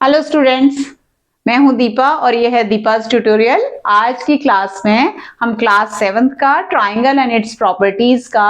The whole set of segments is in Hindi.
हेलो स्टूडेंट्स, मैं हूं दीपा और ये है दीपाज ट्यूटोरियल। आज की क्लास में हम क्लास 7th का ट्राइंगल एंड इट्स प्रॉपर्टीज का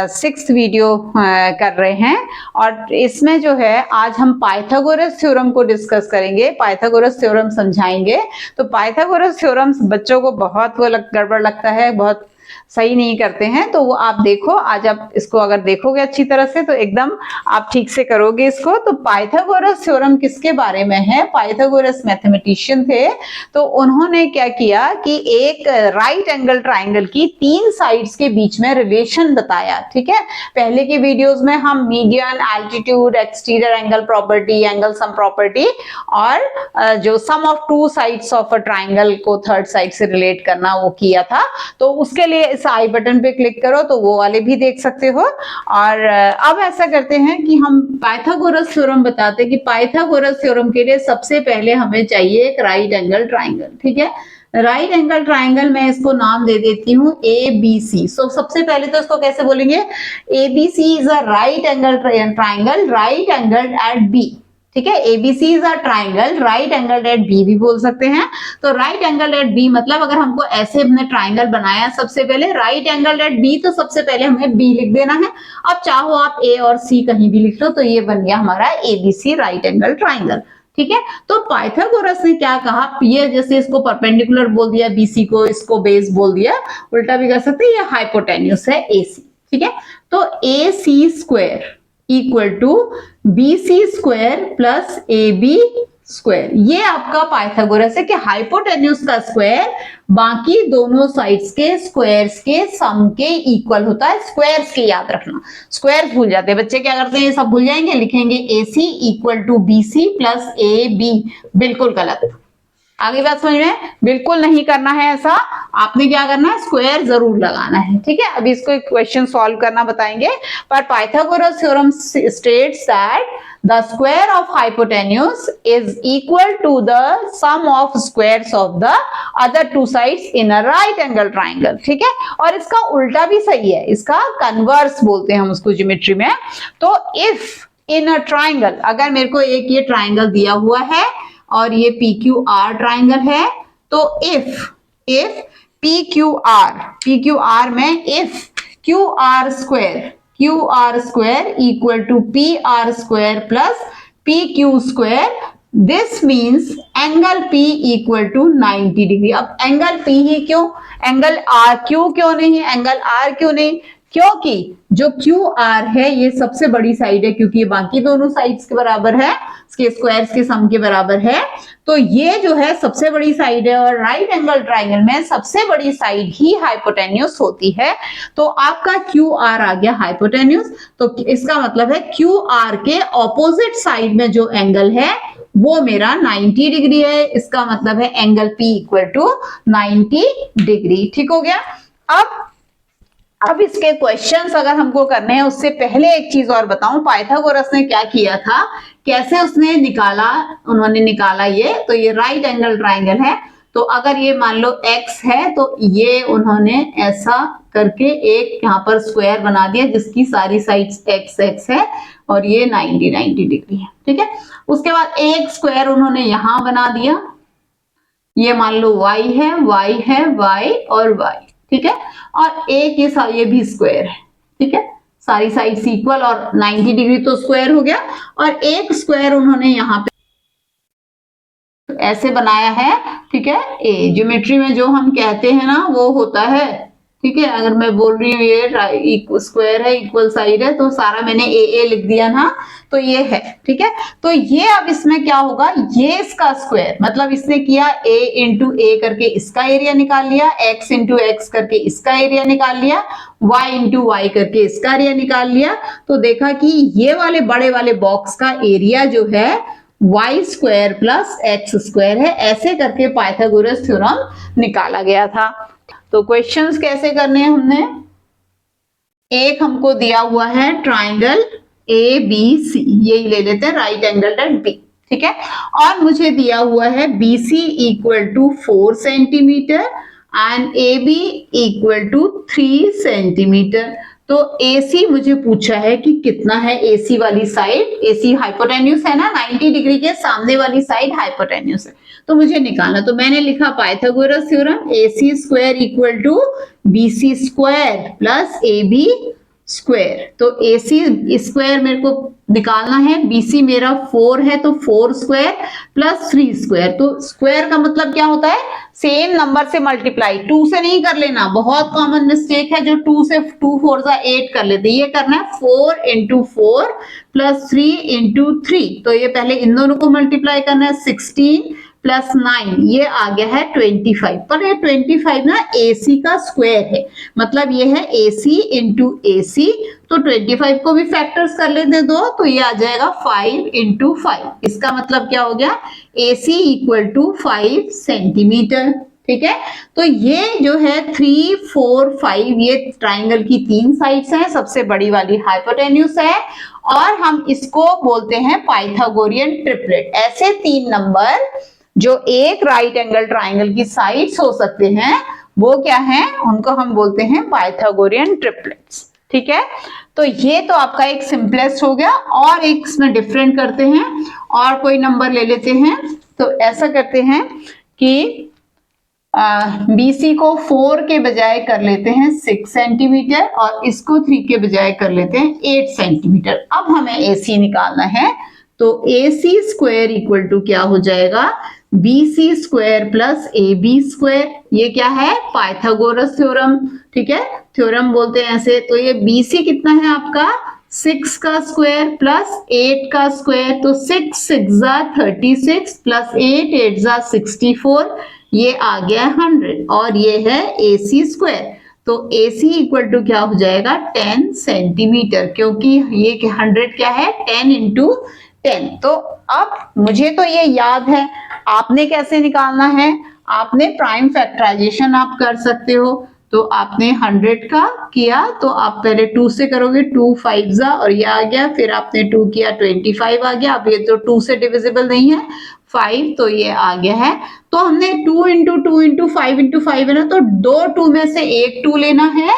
6th वीडियो कर रहे हैं और इसमें जो है आज हम पाइथागोरस थ्योरम को डिस्कस करेंगे, पाइथागोरस थ्योरम समझाएंगे। तो पाइथागोरस थ्योरम बच्चों को बहुत गड़बड़ लगता है, बहुत सही नहीं करते हैं, तो वो आप देखो, आज आप इसको अगर देखोगे अच्छी तरह से तो एकदम आप ठीक से करोगे इसको। तो पाइथागोरस थ्योरम किसके बारे में है? पाइथागोरस मैथमेटिशियन थे, तो उन्होंने क्या किया कि एक राइट एंगल ट्राइंगल की 3 साइड्स के बीच में रिलेशन बताया। ठीक है, पहले के वीडियोस में हम median, altitude, exterior angle property, angle sum property और जो sum of 2 sides of a triangle को थर्ड साइड से रिलेट करना वो किया था। तो उसके लिए इस आई बटन पे क्लिक करो तो वो वाले भी देख सकते हो। और अब ऐसा करते हैं कि हम पाइथागोरस थ्योरम बताते हैं कि पाइथागोरस थ्योरम के लिए सबसे पहले हमें चाहिए एक राइट एंगल ट्राइंगल। ठीक है, राइट एंगल ट्राइंगल मैं इसको नाम दे देती हूँ ABC। सबसे पहले तो इसको कैसे बोलेंगे? ABC is a right angle triangle, right angle at B। ठीक है, ABC is a triangle right angle at B भी बोल सकते हैं। तो राइट एंगल एट B मतलब अगर हमको ऐसे हमने ट्राइंगल बनाया, सबसे पहले राइट एंगल एट B, तो सबसे पहले हमें B लिख देना है। अब चाहो आप A और C कहीं भी लिख लो, तो ये बन गया हमारा ABC राइट एंगल ट्राइंगल। ठीक है, तो पाइथागोरस ने क्या कहा, ये जैसे इसको परपेंडिकुलर बोल दिया BC को, इसको बेस बोल दिया, उल्टा भी कर सकते हैं, ये हाइपोटेन्यूस है AC। ठीक है, तो AC square equal to BC square plus AB square, ये आपका पाइथागोरस है कि हाइपोटेन्यूस का स्क्वायर बाकी दोनों साइड्स के स्क्वायर्स के सम के इक्वल होता है। स्क्वायर्स के याद रखना, स्क्वायर्स भूल जाते हैं बच्चे, क्या करते हैं ये सब भूल जाएंगे, लिखेंगे AC equal to BC plus AB। बिल्कुल गलत। आगे बात समझ में? बिल्कुल नहीं करना है ऐसा, आपने क्या करना है, स्क्वायर जरूर लगाना है। ठीक है, अभी इसको क्वेश्चन सॉल्व करना बताएंगे। पर Pythagoras theorem states that the square of hypotenuse is equal to the sum of squares of the other two sides in a right angle triangle। ठीक है, और इसका उल्टा भी सही है, इसका कन्वर्स बोलते हैं हम उसको ज्योमेट्री में। तो if in a triangle, अगर मेरे को एक ये ट्राइंगल दिया हुआ है और ये PQR ट्राइंगल है, तो if PQR में if QR square equal to PR square plus PQ square, this means angle P equal to 90 degree. अब एंगल P ही क्यों, एंगल R क्यों नहीं, एंगल R क्यों नहीं? क्योंकि जो QR है ये सबसे बड़ी साइड है, क्योंकि ये बाकी दोनों साइड्स के बराबर है, इसके स्क्वायर्स के सम के बराबर है, तो ये जो है सबसे बड़ी साइड है। और राइट एंगल ट्राइंगल में सबसे बड़ी साइड ही हाइपोटेन्यूस होती है। तो आपका QR आ गया हाइपोटेन्यूस, तो इसका मतलब है QR के ऑपोजिट साइड में जो एंगल है वो मेरा 90 डिग्री है। इसका मतलब है angle P equal to 90 degree. ठीक हो गया। अब इसके क्वेश्चंस अगर हमको करने हैं, उससे पहले एक चीज और बताऊं, पाइथागोरस ने क्या किया था, कैसे उसने निकाला, उन्होंने निकाला ये, तो ये राइट एंगल ट्राइंगल है, तो अगर ये मान लो x है तो ये उन्होंने ऐसा करके एक यहाँ पर स्क्वायर बना दिया जिसकी सारी साइड्स x है और ये 90 डिग्री है। ठीक है, उसके बाद एक स्क्वायर उन्होंने यहां बना दिया, ये मान लो y है y और y। ठीक है, और एक ये भी स्क्वायर है। ठीक है, सारी साइड्स इक्वल और 90 डिग्री तो स्क्वायर हो गया, और एक स्क्वायर उन्होंने यहाँ पे ऐसे बनाया है। ठीक है, ए ज्योमेट्री में जो हम कहते हैं ना वो होता है। ठीक है, अगर मैं बोल रही हूँ ये स्क्वायर है, इक्वल साइड है, तो सारा मैंने ए लिख दिया ना, तो ये है। ठीक है, तो ये अब इसमें क्या होगा, ये इसका स्क्वायर मतलब इसने किया a इंटू ए करके इसका एरिया निकाल लिया, x इंटू एक्स करके इसका एरिया निकाल लिया, y इंटू वाई करके इसका एरिया निकाल लिया। तो देखा कि ये वाले बड़े वाले बॉक्स का एरिया जो है y square plus x square है। ऐसे करके पाइथागोरस थ्योरम निकाला गया था। तो क्वेश्चंस कैसे करने हैं, हमने एक हमको दिया हुआ है ट्राइंगल ABC, यही ले लेते हैं राइट एंगल एट B। ठीक है, और मुझे दिया हुआ है BC equal to 4 centimetre and AB equal to 3 centimetre. तो AC मुझे पूछा है कि कितना है AC वाली साइड, AC हाइपोटेन्यूस है ना, 90 डिग्री के सामने वाली साइड हाइपोटेन्यूस है, तो मुझे निकालना। तो मैंने लिखा Pythagoras theorem AC square equal to BC square plus AB square. तो AC स्क्वायर मेरे को निकालना है, BC मेरा 4 है तो 4 स्क्वायर प्लस 3 स्क्वायर। तो स्क्वायर का मतलब क्या होता है, सेम नंबर से मल्टीप्लाई, 2 से नहीं कर लेना, बहुत कॉमन मिस्टेक है जो 2 से 2 4 जा 8 कर लेते, ये करना है 4 इंटू 4 प्लस 3 इंटू 3। तो ये पहले इन दोनों को मल्टीप्लाई करना है, 16 प्लस 9 ये आ गया है 25। पर ये 25 ना AC का स्क्वायर है, मतलब ये है AC इंटू AC। तो 25 को भी फैक्टर्स कर लेते दो, तो ये आ जाएगा 5 इंटू 5। इसका मतलब क्या हो गया, AC इक्वल टू 5 सेंटीमीटर। ठीक है, तो ये जो है 3 4 5 ये ट्राइंगल की 3 साइड्स हैं, सबसे बड़ी वाली हाइपोटेन्यूस है और हम इसको बोलते हैं पाइथागोरियन ट्रिपलेट। ऐसे 3 नंबर जो एक राइट एंगल ट्राइंगल की साइड्स हो सकते हैं वो क्या है, उनको हम बोलते हैं पाइथागोरियन ट्रिपलेट्स। ठीक है, तो ये तो आपका एक सिंपलेस्ट हो गया। और एक इसमें डिफरेंट करते हैं और कोई नंबर ले लेते हैं। तो ऐसा करते हैं कि BC को 4 के बजाय कर लेते हैं 6 सेंटीमीटर और इसको 3 के बजाय कर लेते हैं 8 सेंटीमीटर। अब हमें AC निकालना है, तो AC स्क्वायर इक्वल टू क्या हो जाएगा, BC square plus AB square. ये क्या है, पाइथागोरस थ्योरम। ठीक है, थ्योरम बोलते हैं ऐसे। तो ये BC कितना है आपका, 6 का स्क्वायर प्लस 8 का स्क्वायर। तो 6 6 जा 36 प्लस 8 8 जा 64, ये आ गया 100 और ये है AC स्क्वायर। तो AC इक्वल टू क्या हो जाएगा, 10 सेंटीमीटर, क्योंकि ये 100 क्या है, 10 इंटू 10। तो अब मुझे तो ये याद है, आपने कैसे निकालना है, आपने प्राइम फैक्टराइजेशन आप कर सकते हो। तो आपने 100 का किया तो आप पहले 2 से करोगे, 2 5 जा और ये आ गया, फिर आपने 2 किया 25 आ गया। अब ये तो 2 से डिविजिबल नहीं है 5, तो ये आ गया है। तो हमने 2 इंटू 2 इंटू 5 इंटू 5 है ना, तो 2 2 में से एक 2 लेना है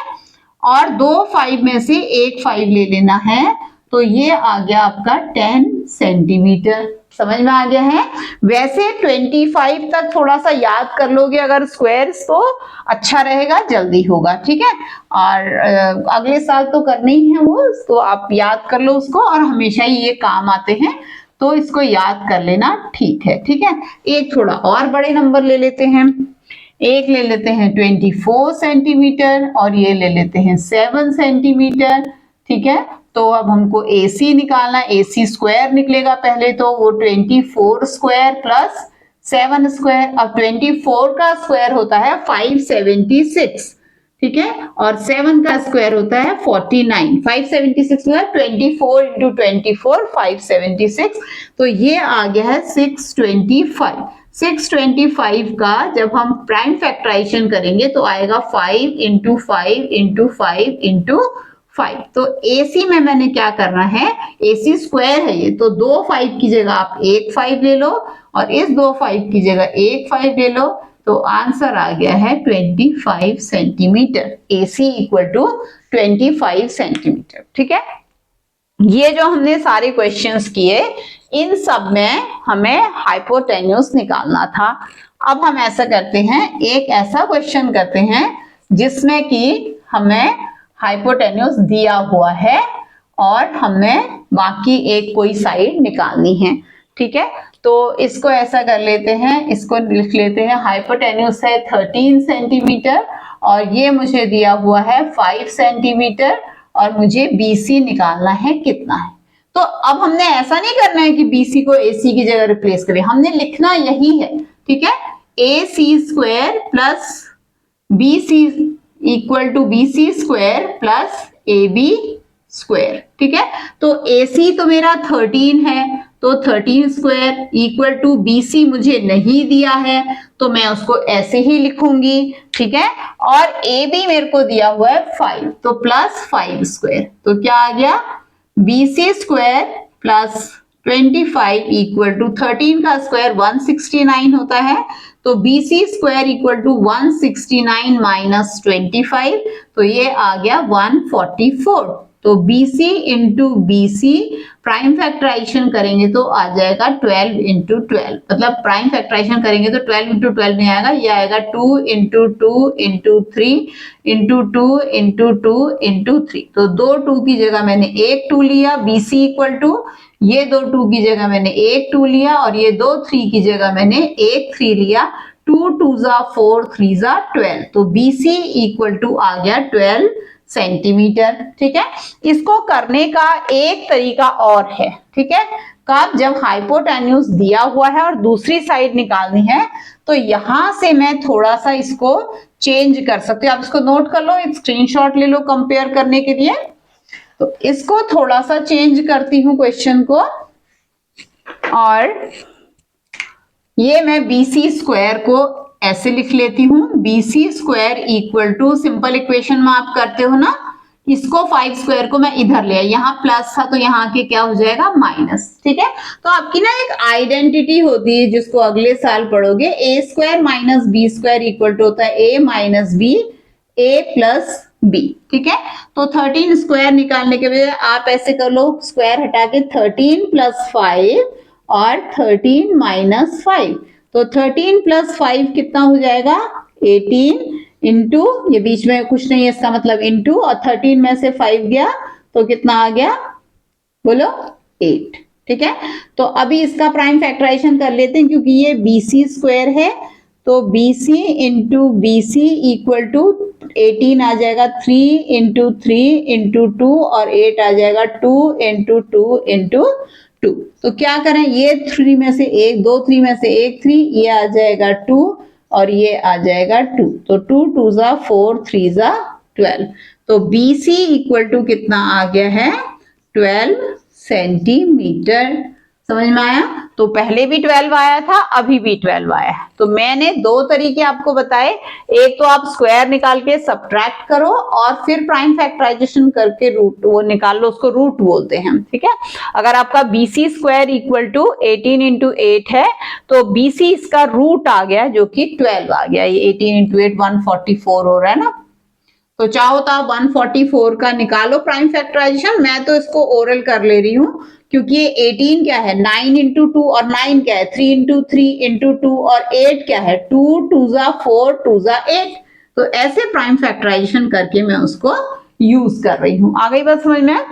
और 2 5 में से एक 5 ले लेना है। तो ये आ गया आपका 10 सेंटीमीटर। समझ में आ गया है। वैसे 25 तक थोड़ा सा याद कर लोगे अगर स्क्वायर्स, तो अच्छा रहेगा, जल्दी होगा। ठीक है, और अगले साल तो करने ही है वो, तो आप याद कर लो उसको, और हमेशा ही ये काम आते हैं, तो इसको याद कर लेना। ठीक है, ठीक है। एक थोड़ा और बड़े नंबर ले लेते हैं, एक ले लेते हैं 24 सेंटीमीटर और ये ले लेते हैं 7 सेंटीमीटर। ठीक है, तो अब हमको AC निकालना, AC स्क्वायर निकलेगा पहले, तो वो 24 स्क्वायर प्लस 7 स्क्वायर। अब 24 का स्क्वायर होता है 576। ठीक है, और 7 का स्क्वायर होता है 49। 576 हुआ 24 इंटू 24 576, तो ये आ गया है 625। 625 का जब हम प्राइम फैक्टराइजेशन करेंगे तो आएगा 5 इंटू 5 इंटू 5 इंटू 5। तो AC में मैंने क्या करना है, AC स्क्वायर है ये, तो 2 5 की जगह आप 1 5 ले लो और इस 2 5 की जगह 1 5 ले लो, तो आंसर आ गया है 25 centimetre. AC equal to 25 centimetre. ठीक है, ये जो हमने सारे क्वेश्चंस किए, इन सब में हमें हाइपोटेन्यूस निकालना था। अब हम ऐसा करते हैं, एक ऐसा क्वेश्चन करते हैं जिसमें कि हमें हाइपोटेन्यूस दिया हुआ है और हमें बाकी एक कोई साइड निकालनी है। ठीक है, तो इसको ऐसा कर लेते हैं, इसको लिख लेते हैं, हाइपोटेन्यूस है 13 सेंटीमीटर और ये मुझे दिया हुआ है 5 सेंटीमीटर और मुझे BC निकालना है कितना है। तो अब हमने ऐसा नहीं करना है कि BC को AC की जगह रिप्लेस करें, हमने लिखना यही है। ठीक है, AC square plus BC equal to BC square plus AB square. ठीक है, तो AC तो मेरा 13 है, तो 13 स्क्वायर इक्वल टू BC मुझे नहीं दिया है तो मैं उसको ऐसे ही लिखूंगी। ठीक है, और AB मेरे को दिया हुआ है 5, तो प्लस 5 स्क्वायर, तो क्या आ गया, BC square plus 25 equal to 13 का स्क्वायर 169 होता है, तो BC square equal to 169 minus 25, तो ये आ गया 144। तो BC into BC prime factorisation करेंगे तो आ जाएगा 12 इंटू 12, मतलब प्राइम फैक्टराइजेशन करेंगे तो 12 इंटू 12 नहीं आएगा, ये आएगा 2 into 2 into 3 into 2 into 2 into 3। तो दो 2 की जगह मैंने एक 2 लिया, BC इक्वल टू ये दो 2 की जगह मैंने एक 2 लिया और ये दो 3 की जगह मैंने एक 3 लिया। 2 2 जा 4 3 जा 12। तो BC इक्वल टू आ गया 12 सेंटीमीटर। ठीक है, इसको करने का एक तरीका और है। ठीक है, कब, जब हाइपोटेन्यूज दिया हुआ है और दूसरी साइड निकालनी है तो यहां से मैं थोड़ा सा इसको चेंज कर सकती हूँ। आप इसको नोट कर लो, स्क्रीनशॉट ले लो कंपेयर करने के लिए। तो इसको थोड़ा सा चेंज करती हूँ क्वेश्चन को, और ये मैं BC स्क्वायर को ऐसे लिख लेती हूँ। BC square equal to, simple equation में आप करते हो ना, इसको 5 स्क्वायर को मैं इधर ले आई, यहाँ प्लस था तो यहाँ के क्या हो जाएगा माइनस। ठीक है, तो आपकी ना एक आइडेंटिटी होती है जिसको अगले साल पढ़ोगे, A square minus B square equal to होता है A minus B, A plus B। ठीक है, तो 13 स्क्वायर निकालने के बजाय आप ऐसे कर लो, स्क्वायर हटा के 13 प्लस 5 और 13 माइनस 5। तो 13 प्लस 5 कितना हो जाएगा 18 इंटू, ये बीच में कुछ नहीं है इसका मतलब इंटू, और 13 में से 5 गया तो कितना आ गया बोलो 8। ठीक है, तो अभी इसका प्राइम फैक्टराइजेशन कर लेते हैं क्योंकि ये BC स्क्वायर है। तो BC into BC equal to 18 आ जाएगा 3 इंटू 3 इंटू 2 और 8 आ जाएगा 2 इंटू 2 इंटू 2। तो क्या करें, ये 3 में से एक, दो 3 में से एक 3, ये आ जाएगा 2 और ये आ जाएगा 2। तो 2 2 जा 4 3 जा 12। तो BC इक्वल टू कितना आ गया है 12 सेंटीमीटर। समझ में आया? तो पहले भी 12 आया था, अभी भी 12 आया है। तो मैंने दो तरीके आपको बताए, एक तो आप स्क्वायर निकाल के सब्ट्रैक्ट करो और फिर प्राइम फैक्टराइजेशन करके रूट वो निकाल लो, उसको रूट बोलते हैं। ठीक है, अगर आपका BC square equal to 18 into 8 है तो BC इसका रूट आ गया जो कि 12 आ गया। ये 18 इंटू 8 144 हो रहा है ना। तो चाहो तो आप 144 का निकालो प्राइम फैक्टराइजेशन, मैं तो इसको ओरल कर ले रही हूँ क्योंकि ये 18 क्या है 9 इंटू 2 और 9 क्या है 3 इंटू 3 इंटू 2 और 8 क्या है 2 2 जा 4 2 जा 8। तो ऐसे प्राइम फैक्टराइजेशन करके मैं उसको यूज कर रही हूँ। आ गई बात समझ में?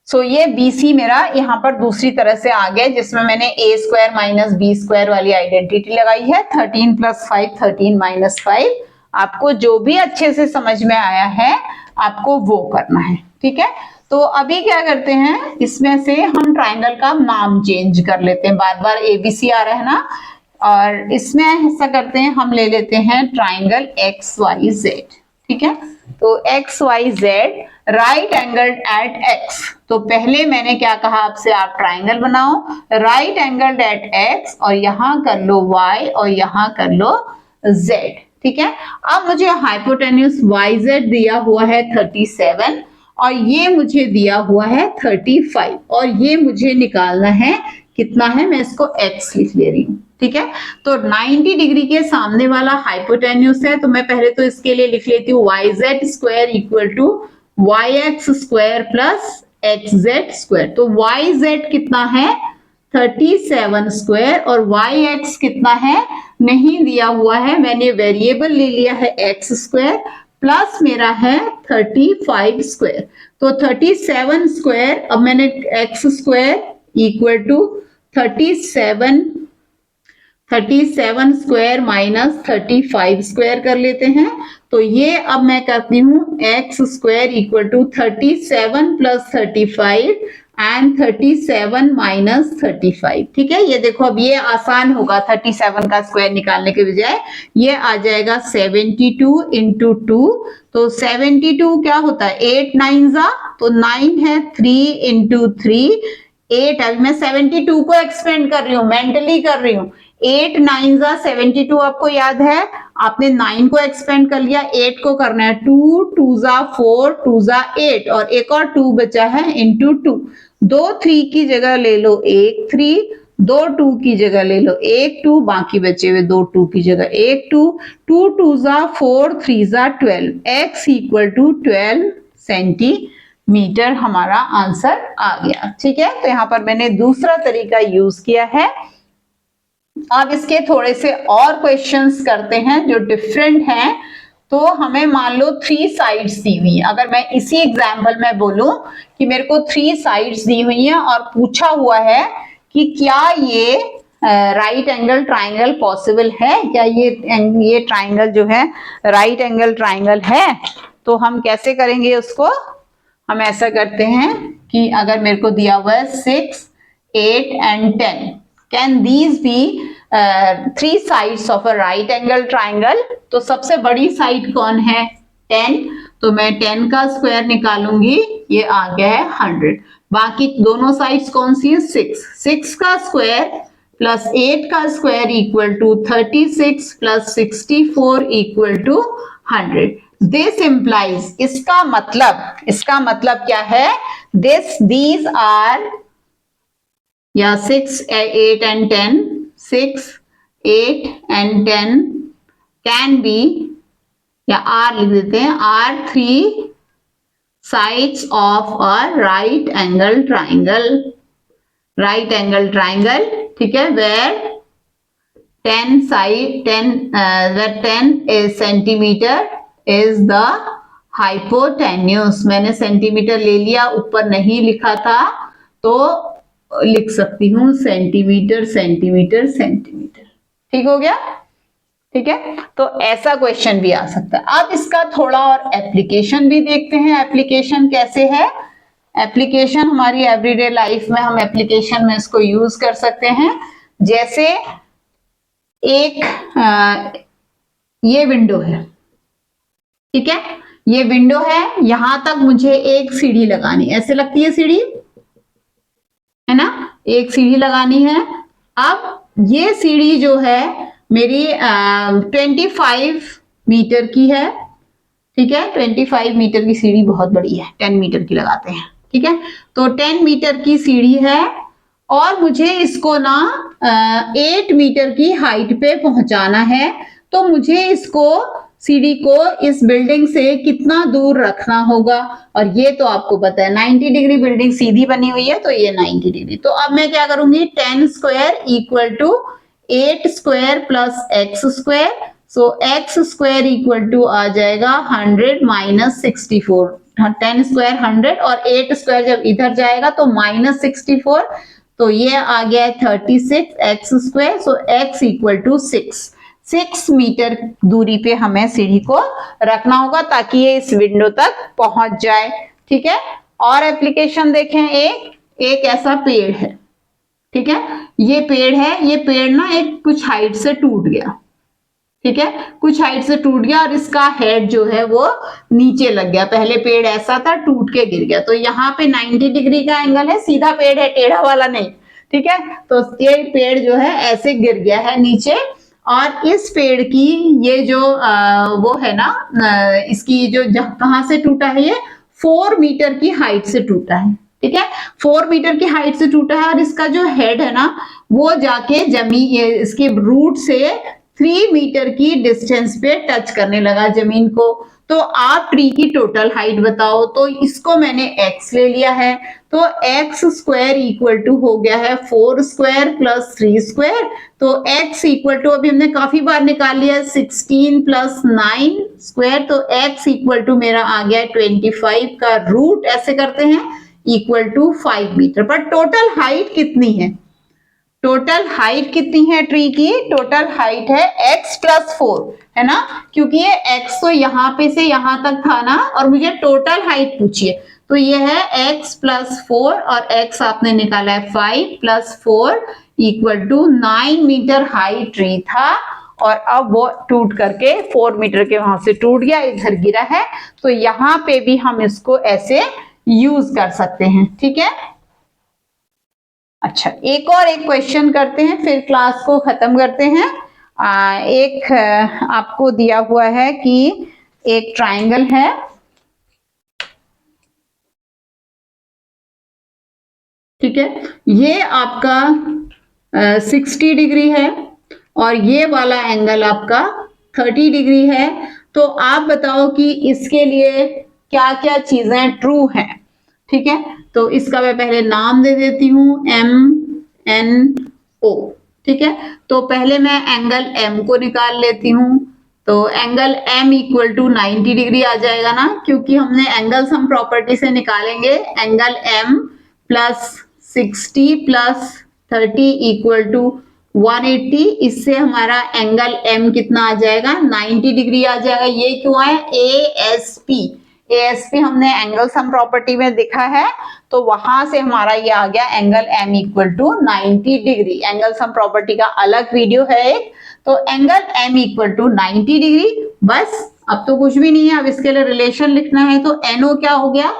सो ये BC मेरा यहाँ पर दूसरी तरह से आ गया जिसमें मैंने A square minus B square वाली आइडेंटिटी लगाई है। 13 प्लस 5 13 माइनस 5। आपको जो भी अच्छे से समझ में आया है आपको वो करना है। ठीक है, तो अभी क्या करते हैं, इसमें से हम ट्राइंगल का नाम चेंज कर लेते हैं। बार बार ABC आ रहा है ना, और इसमें ऐसा करते हैं, हम ले लेते हैं ट्राइंगल XYZ। ठीक है, तो XYZ right angled at X। तो पहले मैंने क्या कहा आपसे, आप ट्राइंगल बनाओ राइट एंगल्ड एट X और यहां कर लो Y और यहां कर लो Z। ठीक है, अब मुझे हाइपोटेन्यूज YZ दिया हुआ है 37 और ये मुझे दिया हुआ है 35 और ये मुझे निकालना है कितना है, मैं इसको X लिख ले रही हूँ। ठीक है, तो 90 डिग्री के सामने वाला हाइपोटेन्यूज है, तो मैं पहले तो इसके लिए लिख लेती हूँ YZ square equal to YX square plus XZ square. तो YZ कितना है 37 स्क्वायर और YX कितना है नहीं दिया हुआ है, मैंने वेरिएबल ले लिया है X स्क्वायर प्लस मेरा है 35 स्क्वायर। तो 37 स्क्वायर, अब मैंने X square equal to 37 square minus 35 square कर लेते हैं। तो ये अब मैं करती हूँ X square equal to 37 plus 35 and 37 minus 35। ठीक है, ये देखो अब ये आसान होगा, 37 का स्क्वायर निकालने के बजाय ये आ जाएगा 72 इंटू 2। तो 72 क्या होता है 8 9 जा, तो 9 है 3 इंटू 3 8। अभी मैं 72 को एक्सपेंड कर रही हूँ, मेंटली कर रही हूँ। 8 9 जा 72 आपको याद है, आपने 9 को एक्सपेंड कर लिया, 8 को करना है 2 2 जा 4 2 जा 8 और एक और 2 बचा है इंटू 2। दो 3 की जगह ले लो एक 3, दो टू की जगह ले लो एक टू, बाकी बचे हुए दो टू की जगह एक टू, टू टू जा 4, 3 जा 12, x इक्वल टू 12 सेंटीमीटर हमारा आंसर आ गया। ठीक है, तो यहाँ पर मैंने दूसरा तरीका यूज किया है। अब इसके थोड़े से और क्वेश्चंस करते हैं जो डिफरेंट हैं। तो हमें मान लो 3 साइड्स दी हुई है, अगर मैं इसी एग्जाम्पल में बोलूं कि मेरे को 3 साइड्स दी हुई हैं और पूछा हुआ है कि क्या ये राइट एंगल ट्राइंगल पॉसिबल है, क्या ये ट्राइंगल जो है राइट एंगल ट्राइंगल है, तो हम कैसे करेंगे उसको। हम ऐसा करते हैं कि अगर मेरे को दिया हुआ है 6, 8 and 10, can these be 3 sides of a right angle triangle. तो सबसे बड़ी साइड कौन है, 10, तो मैं 10 का स्क्वायर निकालूंगी, ये आ गया है 100। बाकी दोनों साइड्स कौन सी है, 6 का स्क्वायर प्लस 8 का square equal to 36 plus 64 equal to 100। This implies, इसका मतलब क्या है, दीज आर या 6, 8 and 10, 6, 8 and 10 कैन बी, या आर लिख देते हैं, are 3 sides of a right angle triangle, ठीक है, where 10 is centimeter is the hypotenuse। मैंने सेंटीमीटर ले लिया, ऊपर नहीं लिखा था तो लिख सकती हूँ सेंटीमीटर सेंटीमीटर सेंटीमीटर। ठीक हो गया, ठीक है, तो ऐसा क्वेश्चन भी आ सकता है। अब इसका थोड़ा और एप्लीकेशन भी देखते हैं, एप्लीकेशन कैसे है। एप्लीकेशन हमारी एवरीडे लाइफ में हम एप्लीकेशन में इसको यूज कर सकते हैं। जैसे एक ये विंडो है, ठीक है, ये विंडो है, यहां तक मुझे एक सीढ़ी लगानी, ऐसे लगती है सीढ़ी, है ना, एक सीढ़ी लगानी है। अब ये सीढ़ी जो है मेरी 25 मीटर की है, ठीक है, 25 मीटर की सीढ़ी बहुत बड़ी है, 10 मीटर की लगाते हैं, ठीक है, तो 10 मीटर की सीढ़ी है और मुझे इसको ना 8 मीटर की हाइट पे पहुंचाना है। तो मुझे इसको सीढ़ी को इस बिल्डिंग से कितना दूर रखना होगा, और ये तो आपको पता है 90 डिग्री बिल्डिंग सीधी बनी हुई है, तो ये 90 डिग्री। तो अब मैं क्या करूंगी, 10 square equal to 8 square plus x square, so x square equal to आ जाएगा 100 माइनस 64। 10 स्क्वायर 100 और 8 स्क्वायर जब इधर जाएगा तो माइनस 64, तो ये आ गया है 36 x square, so x equal to 6 metre दूरी पे हमें सीढ़ी को रखना होगा ताकि ये इस विंडो तक पहुंच जाए। ठीक है, और एप्लीकेशन देखें, एक ऐसा पेड़ है, ठीक है, ये पेड़ है, ये पेड़ ना एक कुछ हाइट से टूट गया, ठीक है, कुछ हाइट से टूट गया और इसका हेड जो है वो नीचे लग गया। पहले पेड़ ऐसा था, टूट के गिर गया, तो यहाँ पे 90 डिग्री का एंगल है, सीधा पेड़ है, टेढ़ा वाला नहीं, ठीक है, तो ये पेड़ जो है ऐसे गिर गया है नीचे, और इस पेड़ की ये जो वो है ना, इसकी जो कहां से टूटा है, ये 4 मीटर की हाइट से टूटा है, ठीक है, 4 मीटर की हाइट से टूटा है, और इसका जो हेड है ना वो जाके जमीन, इसके रूट से 3 मीटर की डिस्टेंस पे टच करने लगा जमीन को। तो आप ट्री की टोटल हाइट बताओ, तो इसको मैंने x ले लिया है, तो एक्स स्क्वायर इक्वल टू हो गया है 4 स्क्वायर प्लस 3 स्क्वायर, तो x इक्वल टू अभी हमने काफी बार निकाल लिया 16 प्लस 9 स्क्वायर, तो x इक्वल टू मेरा आ गया 25 का रूट, ऐसे करते हैं, इक्वल टू 5 मीटर। पर टोटल हाइट कितनी है, टोटल हाइट कितनी है ट्री की, टोटल हाइट है x प्लस 4, है ना, क्योंकि ये x तो यहाँ पे से यहाँ तक था ना, और मुझे टोटल हाइट पूछिए, तो ये है x प्लस 4 और x आपने निकाला है 5 plus 4 equal to 9 metre height tree था, और अब वो टूट करके 4 मीटर के वहां से टूट गया, इधर गिरा है, तो यहाँ पे भी हम इसको ऐसे यूज कर सकते हैं। ठीक है, अच्छा, एक क्वेश्चन करते हैं, फिर क्लास को खत्म करते हैं। एक आपको दिया हुआ है कि एक ट्राइंगल है, ठीक है, ये आपका 60 डिग्री है और ये वाला एंगल आपका 30 डिग्री है। तो आप बताओ कि इसके लिए क्या क्या चीजें ट्रू हैं। ठीक है, तो इसका मैं पहले नाम दे देती हूँ MNO। ठीक है, तो पहले मैं एंगल M को निकाल लेती हूँ। तो angle M equal to 90 degree आ जाएगा ना, क्योंकि हमने एंगल सम प्रॉपर्टी से निकालेंगे angle M plus 60 plus 30 equal to 180। इससे हमारा एंगल M कितना आ जाएगा, 90 डिग्री आ जाएगा। ये क्यों है, ASP हमने एंगल सम प्रॉपर्टी में देखा है, तो वहां से हमारा ये आ गया angle M equal to 90 degree. Angle sum property का अलग वीडियो है एक, तो angle M equal to 90 degree. बस अब तो कुछ भी नहीं है, अब इसके लिए रिलेशन लिखना है। तो NO क्या हो गया,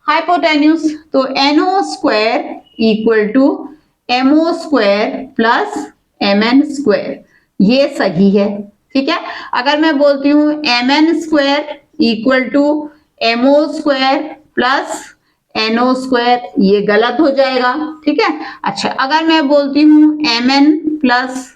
हाइपोटेन्यूज। तो NO square equal to MO square plus MN square, ये सही है। ठीक है, अगर मैं बोलती हूँ MN square equal to MO square plus NO square, ये गलत हो जाएगा। ठीक है, अच्छा अगर मैं बोलती हूँ MN plus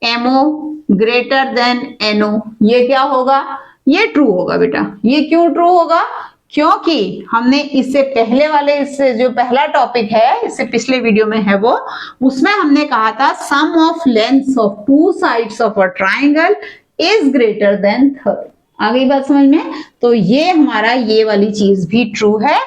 MO greater than NO, ये क्या होगा, ये ट्रू होगा बेटा। ये क्यों ट्रू होगा, क्योंकि हमने इससे पहले वाले, इससे जो पहला टॉपिक है, इससे पिछले वीडियो में है वो, उसमें हमने कहा था sum of lengths of two sides of a triangle is greater than third. आ गई बात समझ में। तो ये हमारा ये वाली चीज भी ट्रू है।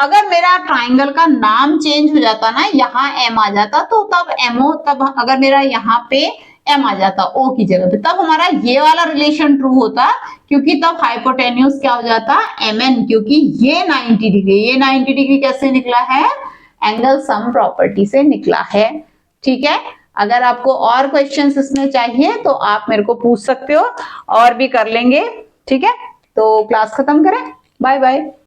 अगर मेरा ट्राइंगल का नाम चेंज हो जाता ना, यहाँ M आ जाता, तो तब MO, तब अगर मेरा यहाँ पे M आ जाता O की जगह पे, तब हमारा ये वाला रिलेशन ट्रू होता, क्योंकि तब हाइपोटेन्यूज क्या हो जाता, MN, क्योंकि ये 90 डिग्री, ये 90 डिग्री कैसे निकला है, एंगल सम प्रॉपर्टी से निकला है। ठीक है, अगर आपको और क्वेश्चंस इसमें चाहिए तो आप मेरे को पूछ सकते हो, और भी कर लेंगे। ठीक है, तो क्लास खत्म करें, बाय बाय।